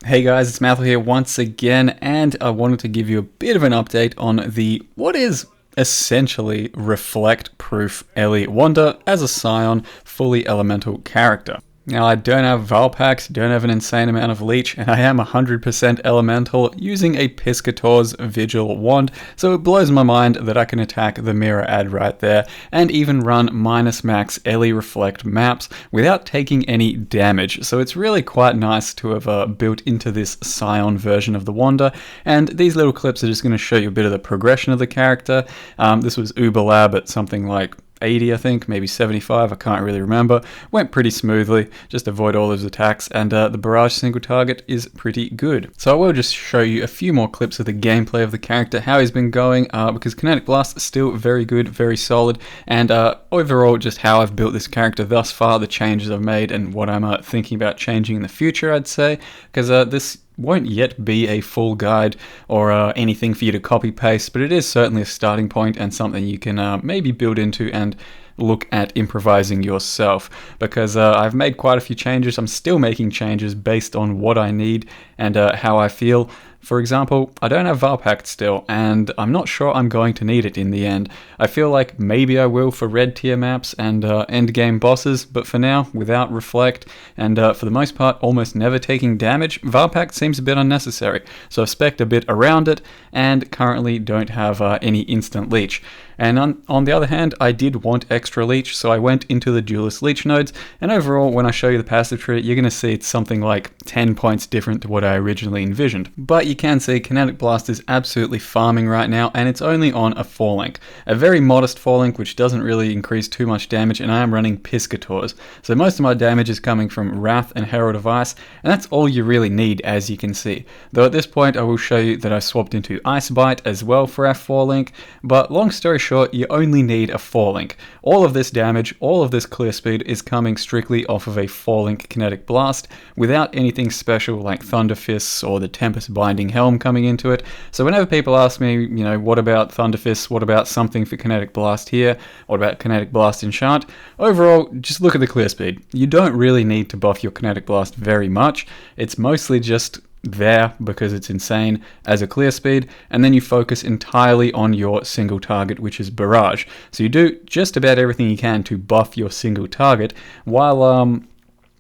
Hey guys, it's Mathel here once again, and I wanted to give you a bit of an update on the what is essentially reflect-proof Ellie Wanda as a Scion fully elemental character. Now, I don't have Valpax, don't have an insane amount of leech, and I am 100% elemental using a Piscator's Vigil wand, so it blows my mind that I can attack the mirror ad right there and even run minus max Ellie Reflect maps without taking any damage. So it's really quite nice to have built into this Scion version of the Wanda, and these little clips are just going to show you a bit of the progression of the character. This was Uber Lab at something like 80, I think, maybe 75, I can't really remember. Went pretty smoothly, just avoid all those attacks, and the barrage single target is pretty good. So I will just show you a few more clips of the gameplay of the character, how he's been going, because Kinetic Blast is still very good, very solid, and overall just how I've built this character thus far, the changes I've made, and what I'm thinking about changing in the future, I'd say, because this won't yet be a full guide or anything for you to copy paste, but it is certainly a starting point and something you can maybe build into and look at improvising yourself, because I've made quite a few changes. I'm still making changes based on what I need and how I feel. For example, I don't have Valpact still, and I'm not sure I'm going to need it in the end. I feel like maybe I will for red tier maps and end game bosses, but for now, without Reflect, and for the most part almost never taking damage, Valpact seems a bit unnecessary, so I've spec'd a bit around it, and currently don't have any instant leech. And on the other hand, I did want extra leech, so I went into the duelist leech nodes, and overall, when I show you the passive tree, you're going to see it's something like 10 points different to what I originally envisioned. But you can see Kinetic Blast is absolutely farming right now, and it's only on a 4 link. A very modest 4 link, which doesn't really increase too much damage, and I am running Piscators. So most of my damage is coming from Wrath and Herald of Ice, and that's all you really need, as you can see. Though at this point, I will show you that I swapped into Ice Bite as well for our 4 link, but long story short, you only need a 4 link. All of this damage, all of this clear speed is coming strictly off of a 4 link Kinetic Blast without anything special like Thunder Fists or the Tempest Binding Helm coming into it. So whenever people ask me, you know, what about Thunder Fists, what about something for Kinetic Blast here, what about Kinetic Blast Enchant, overall, just look at the clear speed. You don't really need to buff your Kinetic Blast very much. It's mostly just there because it's insane as a clear speed, and then you focus entirely on your single target, which is Barrage. So you do just about everything you can to buff your single target while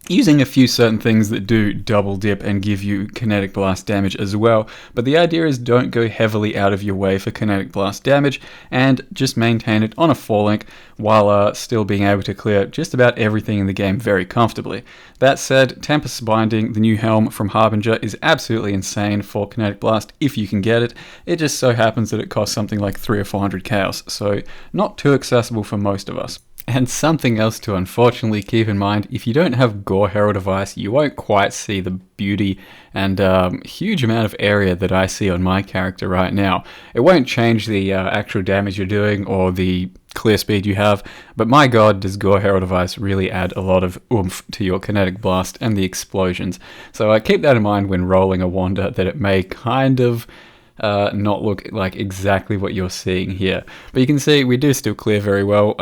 using a few certain things that do double dip and give you Kinetic Blast damage as well. But the idea is don't go heavily out of your way for Kinetic Blast damage and just maintain it on a 4 link while still being able to clear just about everything in the game very comfortably. That said, Tempest Binding, the new helm from Harbinger, is absolutely insane for Kinetic Blast if you can get it. It just so happens that it costs something like 300 or 400 chaos, so not too accessible for most of us. And something else to unfortunately keep in mind, if you don't have Gore Herald of Ice, you won't quite see the beauty and huge amount of area that I see on my character right now. It won't change the actual damage you're doing or the clear speed you have, but my god, does Gore Herald of Ice really add a lot of oomph to your Kinetic Blast and the explosions. So keep that in mind when rolling a Wanda, that it may kind of not look like exactly what you're seeing here. But you can see we do still clear very well.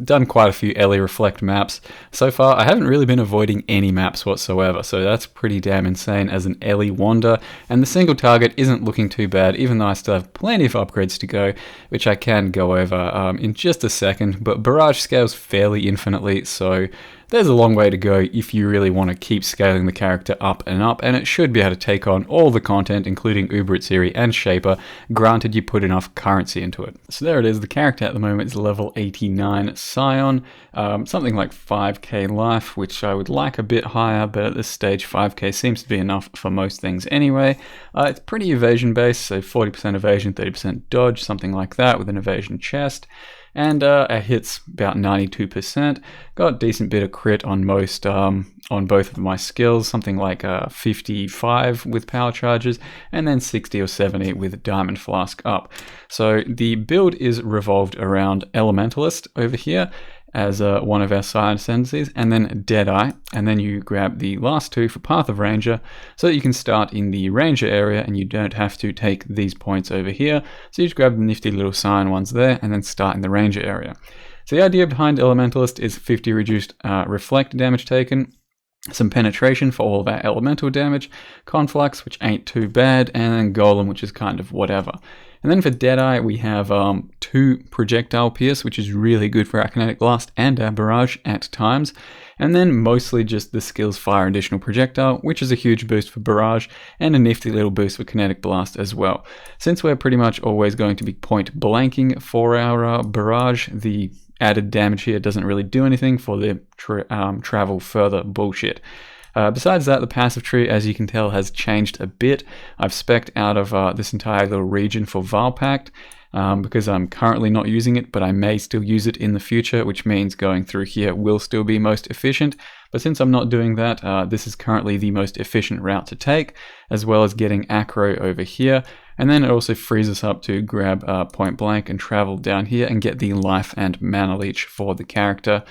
Done quite a few Ellie Reflect maps. So far, I haven't really been avoiding any maps whatsoever, so that's pretty damn insane as an Ellie Wanda. And the single target isn't looking too bad, even though I still have plenty of upgrades to go, which I can go over in just a second. But Barrage scales fairly infinitely, so there's a long way to go if you really want to keep scaling the character up, and it should be able to take on all the content, including Uber Atziri and Shaper, granted you put enough currency into it. So there it is, the character at the moment is level 89 Scion, something like 5k life, which I would like a bit higher, but at this stage 5k seems to be enough for most things anyway. It's pretty evasion based, so 40% evasion, 30% dodge, something like that, with an evasion chest. And our hits about 92%. Got a decent bit of crit on most, on both of my skills, something like 55 with power charges, and then 60 or 70 with Diamond Flask up. So the build is revolved around Elementalist over here as one of our side ascendancies, and then Deadeye, and then you grab the last two for Path of Ranger, so that you can start in the Ranger area and you don't have to take these points over here. So you just grab the nifty little Scion ones there and then start in the Ranger area. So the idea behind Elementalist is 50 reduced reflect damage taken, some penetration for all of our elemental damage, conflux, which ain't too bad, and then golem, which is kind of whatever. And then for Deadeye, we have 2 projectile pierce, which is really good for our kinetic blast and our barrage at times. And then mostly just the skills fire additional projectile, which is a huge boost for barrage and a nifty little boost for kinetic blast as well. Since we're pretty much always going to be point blanking for our barrage, the added damage here doesn't really do anything for the travel further bullshit. Besides that, the passive tree, as you can tell, has changed a bit. I've spec'd out of this entire little region for Vile Pact because I'm currently not using it, but I may still use it in the future, which means going through here will still be most efficient. But since I'm not doing that, this is currently the most efficient route to take, as well as getting acro over here. And then it also frees us up to grab point blank and travel down here and get the life and mana leech for the character,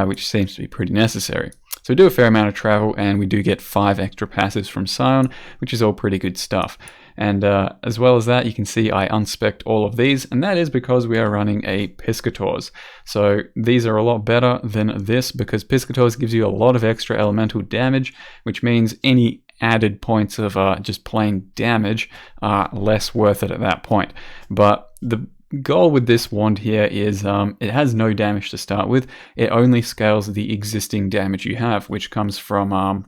which seems to be pretty necessary. So we do a fair amount of travel, and we do get 5 extra passives from Scion, which is all pretty good stuff. And as well as that, you can see I unspec'd all of these, and that is because we are running a Piscators. So these are a lot better than this because Piscators gives you a lot of extra elemental damage, which means any added points of just plain damage are less worth it at that point. But the goal with this wand here is it has no damage to start with. It only scales the existing damage you have, which comes from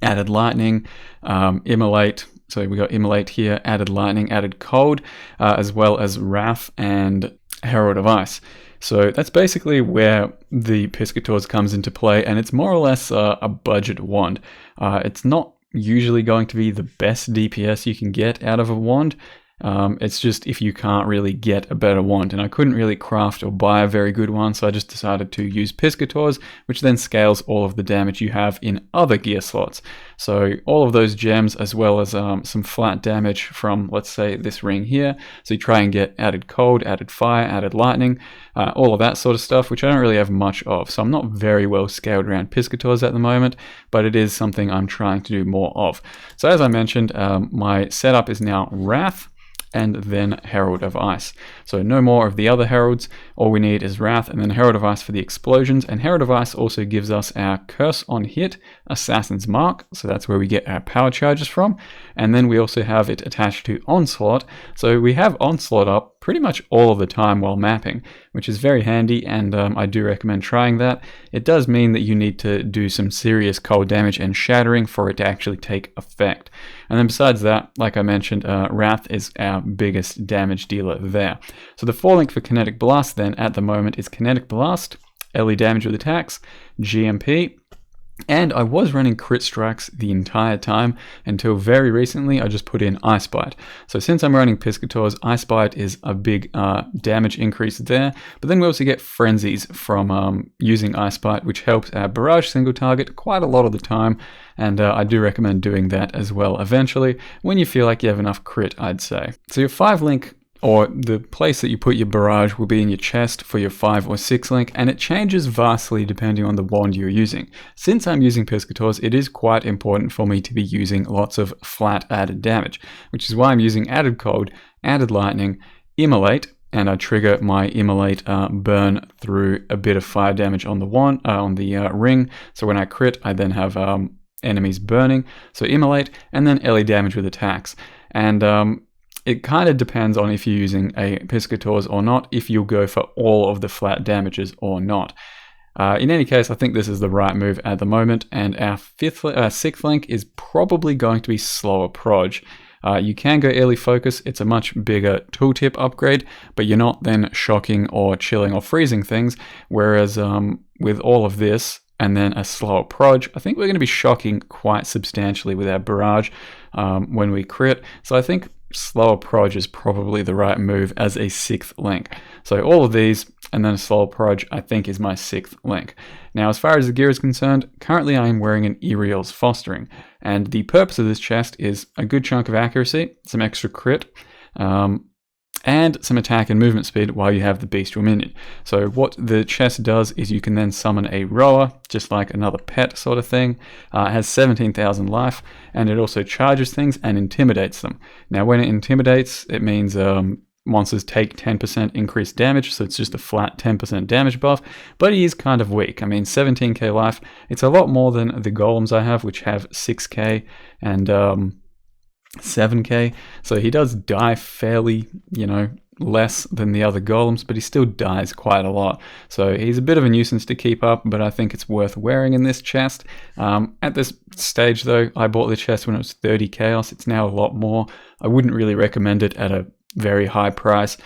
added lightning, immolate. So we got immolate here, added lightning, added cold, as well as wrath and herald of ice. So that's basically where the Piscators comes into play, and it's more or less a budget wand. It's not usually going to be the best DPS you can get out of a wand. It's just if you can't really get a better wand, and I couldn't really craft or buy a very good one, so I just decided to use Piscators, which then scales all of the damage you have in other gear slots. So all of those gems, as well as some flat damage from, let's say, this ring here. So you try and get added cold, added fire, added lightning, all of that sort of stuff, which I don't really have much of. So I'm not very well scaled around Piscators at the moment, but it is something I'm trying to do more of. So as I mentioned, my setup is now Wrath, and then Herald of Ice. So no more of the other heralds. All we need is Wrath and then Herald of Ice for the explosions. And Herald of Ice also gives us our Curse on Hit, Assassin's Mark. So that's where we get our power charges from. And then we also have it attached to Onslaught. So we have Onslaught up pretty much all of the time while mapping, which is very handy, and I do recommend trying that. It does mean that you need to do some serious cold damage and shattering for it to actually take effect. And then besides that, like I mentioned, Wrath is our biggest damage dealer there. So the 4 link for Kinetic Blast then at the moment is Kinetic Blast, LE damage with attacks, GMP, and I was running crit strikes the entire time until very recently I just put in Ice Bite. So since I'm running Piscators, Ice Bite is a big damage increase there, but then we also get Frenzies from using Ice Bite, which helps our barrage single target quite a lot of the time, and I do recommend doing that as well eventually when you feel like you have enough crit, I'd say. So your 5 link, or the place that you put your barrage, will be in your chest for your 5 or 6 link, and it changes vastly depending on the wand you're using. Since I'm using Piscators, it is quite important for me to be using lots of flat added damage, which is why I'm using added cold, added lightning, immolate, and I trigger my immolate burn through a bit of fire damage on the wand, on the ring. So when I crit, I then have enemies burning. So immolate, and then LE damage with attacks. And it kind of depends on if you're using a Piscators or not, if you'll go for all of the flat damages or not. In any case, I think this is the right move at the moment, and our 6th link is probably going to be slower proj. You can go early focus, it's a much bigger tooltip upgrade, but you're not then shocking or chilling or freezing things, whereas with all of this, and then a slower proj, I think we're going to be shocking quite substantially with our barrage when we crit. So I think slower proj is probably the right move as a 6th link. So all of these, and then a slower proj, I think is my 6th link. Now, as far as the gear is concerned, currently I am wearing an Iriel's Fostering, and the purpose of this chest is a good chunk of accuracy, some extra crit, and some attack and movement speed while you have the bestial minion. So what the chest does is you can then summon a rower, just like another pet sort of thing. It has 17,000 life, and it also charges things and intimidates them. Now when it intimidates, it means monsters take 10% increased damage, so it's just a flat 10% damage buff, but he is kind of weak. I mean, 17k life, it's a lot more than the golems I have, which have 6k and 7k, so he does die fairly, less than the other golems, but he still dies quite a lot. So he's a bit of a nuisance to keep up, but I think it's worth wearing in this chest. At this stage though, I bought the chest when it was 30 chaos. It's now a lot more. I wouldn't really recommend it at a very high price.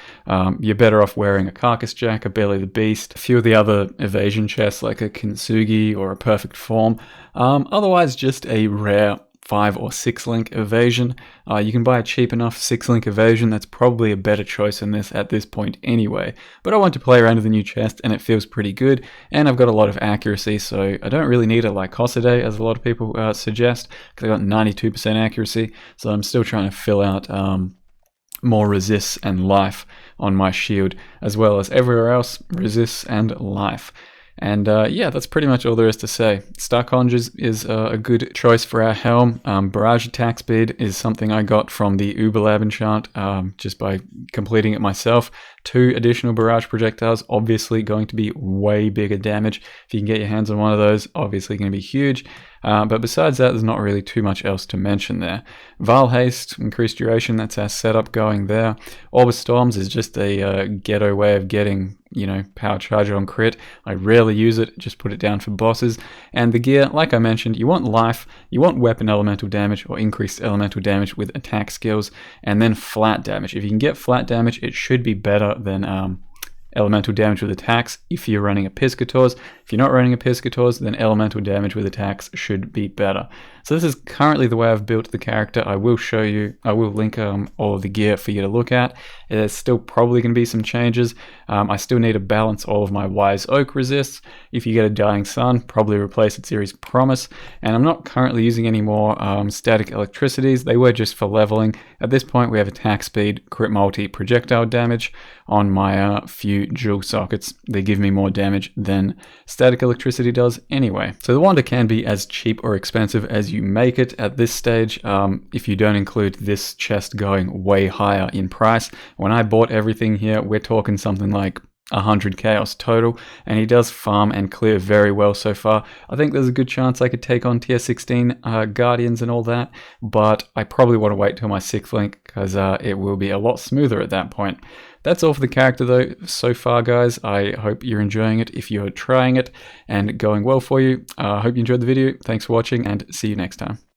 You're better off wearing a Carcass Jack, a Belly the Beast, a few of the other evasion chests like a Kintsugi or a Perfect Form. Otherwise, just a rare 5 or 6 link evasion. You can buy a cheap enough 6 link evasion. That's probably a better choice than this at this point anyway. But I want to play around with the new chest and it feels pretty good. And I've got a lot of accuracy, so I don't really need a Lycosidae as a lot of people suggest, because I got 92% accuracy. So I'm still trying to fill out more resists and life on my shield, as well as everywhere else, resists and life. And yeah, that's pretty much all there is to say. Star Conjures is a good choice for our helm. Barrage attack speed is something I got from the Uberlab enchant just by completing it myself. 2 additional barrage projectiles, obviously going to be way bigger damage. If you can get your hands on one of those, obviously going to be huge. But besides that, there's not really too much else to mention there. Vile Haste, increased duration, that's our setup going there. Orb Storms is just a ghetto way of getting, power charger on crit. I rarely use it, just put it down for bosses. And the gear, like I mentioned, you want life, you want weapon elemental damage or increased elemental damage with attack skills, and then flat damage. If you can get flat damage, it should be better than elemental damage with attacks if you're running a Piscators. If you're not running a Piscators, then elemental damage with attacks should be better. So this is currently the way I've built the character. I will show you, I will link all of the gear for you to look at. There's still probably going to be some changes. I still need to balance all of my Wise Oak resists. If you get a Dying Sun, probably replace Atziri's Promise. And I'm not currently using any more static electricities. They were just for leveling. At this point, we have attack speed, crit multi, projectile damage on my few jewel sockets. They give me more damage than static electricity does anyway. So the wand can be as cheap or expensive as you make it at this stage, if you don't include this chest going way higher in price. When I bought everything here, we're talking something like 100 chaos total, and he does farm and clear very well so far. I think there's a good chance I could take on tier 16 guardians and all that, but I probably want to wait till my 6th link, because it will be a lot smoother at that point. That's all for the character though so far, guys. I hope you're enjoying it if you're trying it and going well for you. I hope you enjoyed the video. Thanks for watching and see you next time.